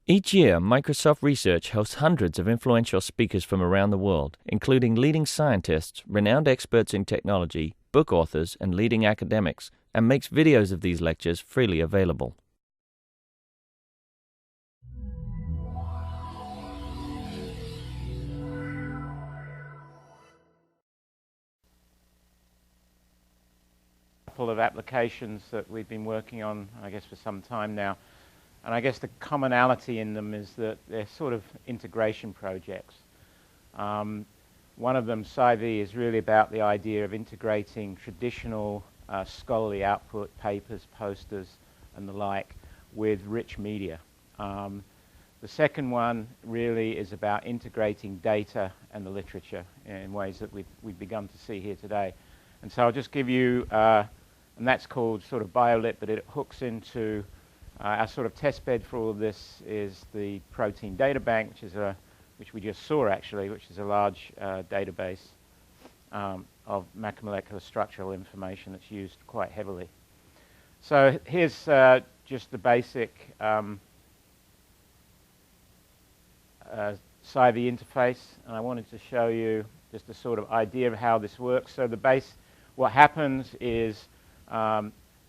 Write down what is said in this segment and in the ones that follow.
Each year, Microsoft Research hosts hundreds of influential speakers from around the world, including leading scientists, renowned experts in technology, book authors, and leading academics, and makes videos of these lectures freely available. Couple of applications that we've been working on, I guess, for some time now. And I guess the commonality in them is that they're sort of integration projects. One of them, SciVee, is really about the idea of integrating traditional scholarly output, papers, posters, and the like, with rich media. The second one really is about integrating data and the literature in ways that we've begun to see here today. And so I'll just give you, and that's called sort of BioLit, but it hooks into our sort of test bed for all of this is the protein data bank, which we just saw actually, which is a large database of macromolecular structural information that's used quite heavily. So here's just the basic SciVee interface, and I wanted to show you just a sort of idea of how this works. So what happens is,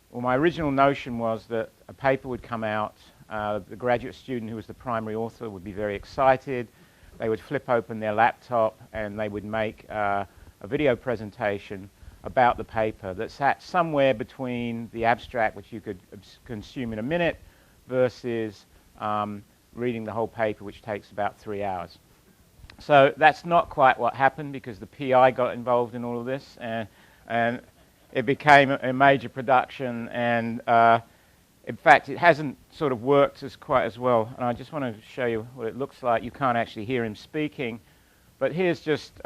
well, my original notion was that a paper would come out, the graduate student who was the primary author would be very excited, they would flip open their laptop and they would make a video presentation about the paper that sat somewhere between the abstract, which you could consume in a minute, versus reading the whole paper, which takes about 3 hours. So that's not quite what happened, because the PI got involved in all of this, and it became a major production, and in fact it hasn't sort of worked quite as well. And I just want to show you what it looks like. You can't actually hear him speaking, but here's just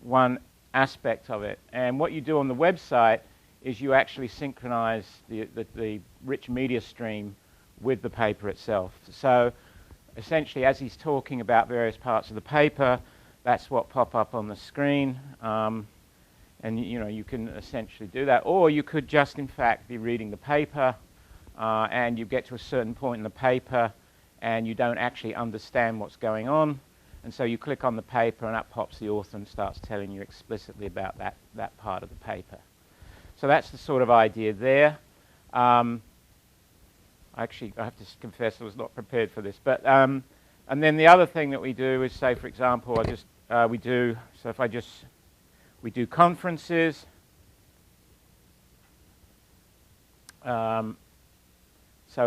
one aspect of it. And what you do on the website is you actually synchronize the rich media stream with the paper itself. So essentially, as he's talking about various parts of the paper, that's what pop up on the screen. And you can essentially do that. Or you could just, in fact, be reading the paper, and you get to a certain point in the paper, and you don't actually understand what's going on. And so you click on the paper, and up pops the author and starts telling you explicitly about that part of the paper. So that's the sort of idea there. Actually, I have to confess I was not prepared for this. But and then the other thing that we do is, say, for example, we do conferences. So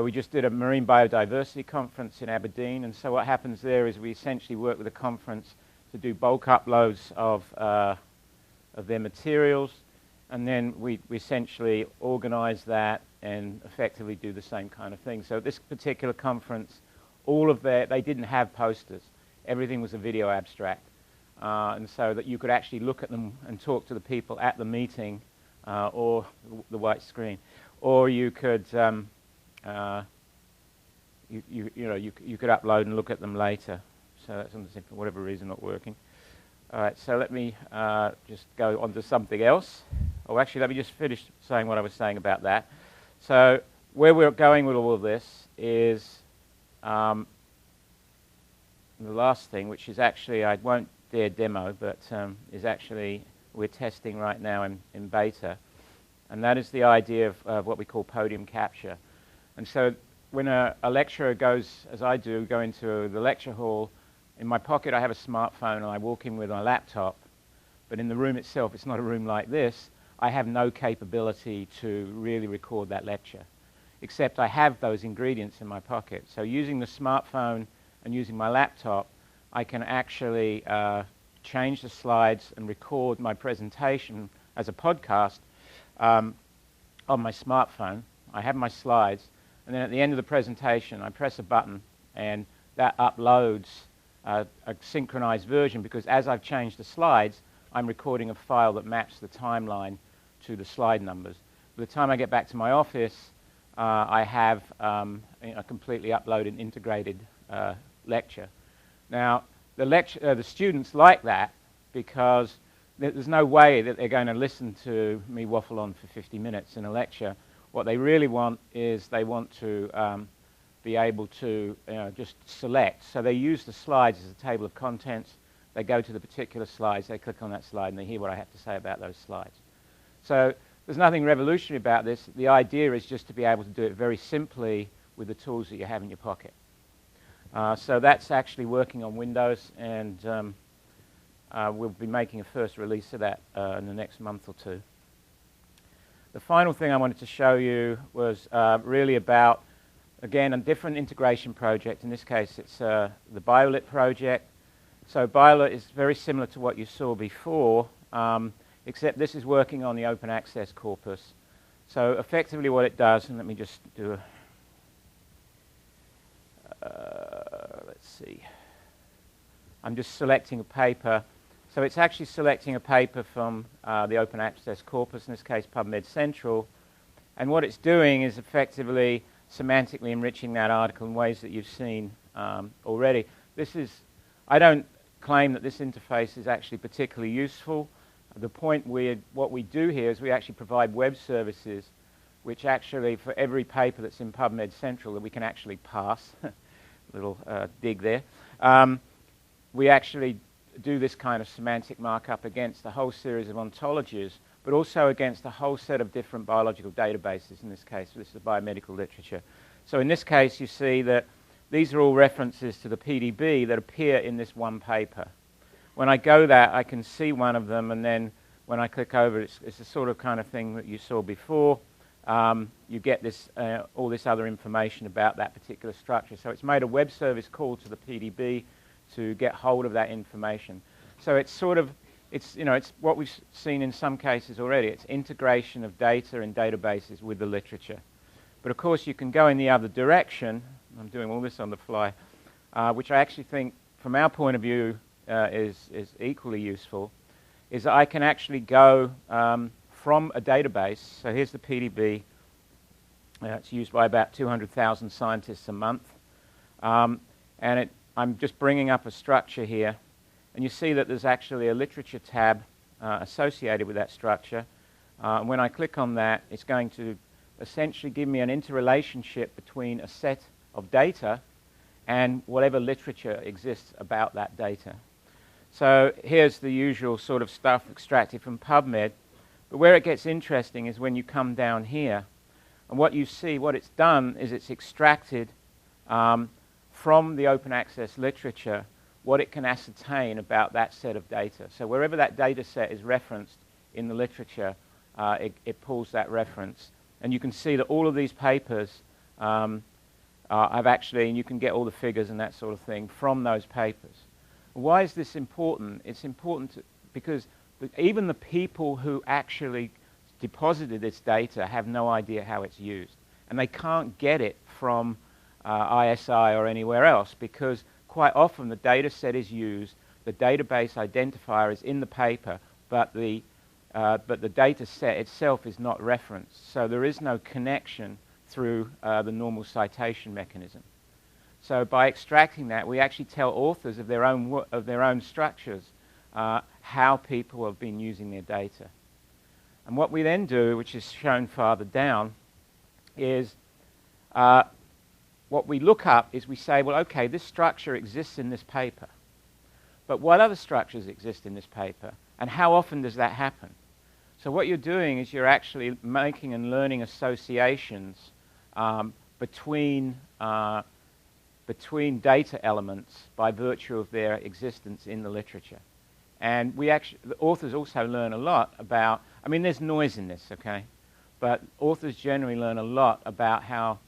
we just did a marine biodiversity conference in Aberdeen, and so what happens there is we essentially work with a conference to do bulk uploads of their materials, and then we essentially organize that and effectively do the same kind of thing. So at this particular conference, they didn't have posters. Everything was a video abstract. And so that you could actually look at them and talk to the people at the meeting, or the white screen, or you could you could upload and look at them later. So that's for whatever reason not working. All right, so let me just go on to something else. Oh, actually, let me just finish saying what I was saying about that. So where we're going with all of this is the last thing, which is actually, I won't dare demo, but is actually we're testing right now in beta, and that is the idea of what we call podium capture. And so when a lecturer goes, as I do, go into the lecture hall, in my pocket I have a smartphone and I walk in with my laptop, but in the room itself, it's not a room like this, I have no capability to really record that lecture, except I have those ingredients in my pocket. So using the smartphone and using my laptop, I can actually change the slides and record my presentation as a podcast on my smartphone. I have my slides, and then at the end of the presentation, I press a button, and that uploads a synchronized version, because as I've changed the slides, I'm recording a file that maps the timeline to the slide numbers. By the time I get back to my office, I have a completely uploaded, integrated lecture. Now, the students like that, because there's no way that they're going to listen to me waffle on for 50 minutes in a lecture. What they really want is they want to be able to just select. So they use the slides as a table of contents. They go to the particular slides, they click on that slide, and they hear what I have to say about those slides. So there's nothing revolutionary about this. The idea is just to be able to do it very simply with the tools that you have in your pocket. So that's actually working on Windows, and we'll be making a first release of that in the next month or two. The final thing I wanted to show you was really about, again, a different integration project. In this case, it's the BioLit project. So BioLit is very similar to what you saw before, except this is working on the open access corpus. So effectively what it does, and let me just do let's see. I'm just selecting a paper. So it's actually selecting a paper from the open access corpus, in this case PubMed Central. And what it's doing is effectively semantically enriching that article in ways that you've seen already. I don't claim that this interface is actually particularly useful. The point what we do here is we actually provide web services which actually, for every paper that's in PubMed Central that we can actually pass, little dig there, we actually do this kind of semantic markup against a whole series of ontologies, but also against a whole set of different biological databases. In this case, this is the biomedical literature. So in this case, you see that these are all references to the PDB that appear in this one paper. When I go there, I can see one of them, and then when I click over, it's the sort of kind of thing that you saw before. You get this, all this other information about that particular structure. So it's made a web service call to the PDB to get hold of that information. So it's sort of, it's what we've seen in some cases already. It's integration of data and databases with the literature. But of course, you can go in the other direction. I'm doing all this on the fly, which I actually think, from our point of view, is equally useful, is that I can actually go from a database. So here's the PDB. It's used by about 200,000 scientists a month. And I'm just bringing up a structure here. And you see that there's actually a literature tab associated with that structure. And when I click on that, it's going to essentially give me an interrelationship between a set of data and whatever literature exists about that data. So here's the usual sort of stuff extracted from PubMed. But where it gets interesting is when you come down here, and what you see, what it's done is it's extracted from the open access literature what it can ascertain about that set of data. So wherever that data set is referenced in the literature, it pulls that reference. And you can see that all of these papers I've actually, and you can get all the figures and that sort of thing from those papers. Why is this important? It's important because even the people who actually deposited this data have no idea how it's used. And they can't get it from ISI or anywhere else because quite often the data set is used, the database identifier is in the paper, but the data set itself is not referenced. So there is no connection through the normal citation mechanism. So by extracting that, we actually tell authors of their own structures how people have been using their data. And what we then do, which is shown farther down, is what we look up is we say, well, okay, this structure exists in this paper. But what other structures exist in this paper? And how often does that happen? So what you're doing is you're actually making and learning associations between data elements by virtue of their existence in the literature. And the authors also learn a lot about, I mean, there's noise in this, okay? But authors generally learn a lot about how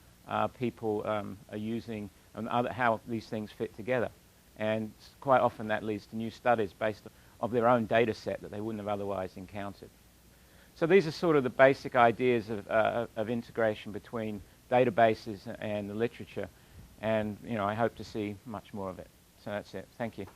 people are using and how these things fit together. And quite often that leads to new studies based on their own data set that they wouldn't have otherwise encountered. So these are sort of the basic ideas of integration between databases and the literature. And I hope to see much more of it. So that's it. Thank you.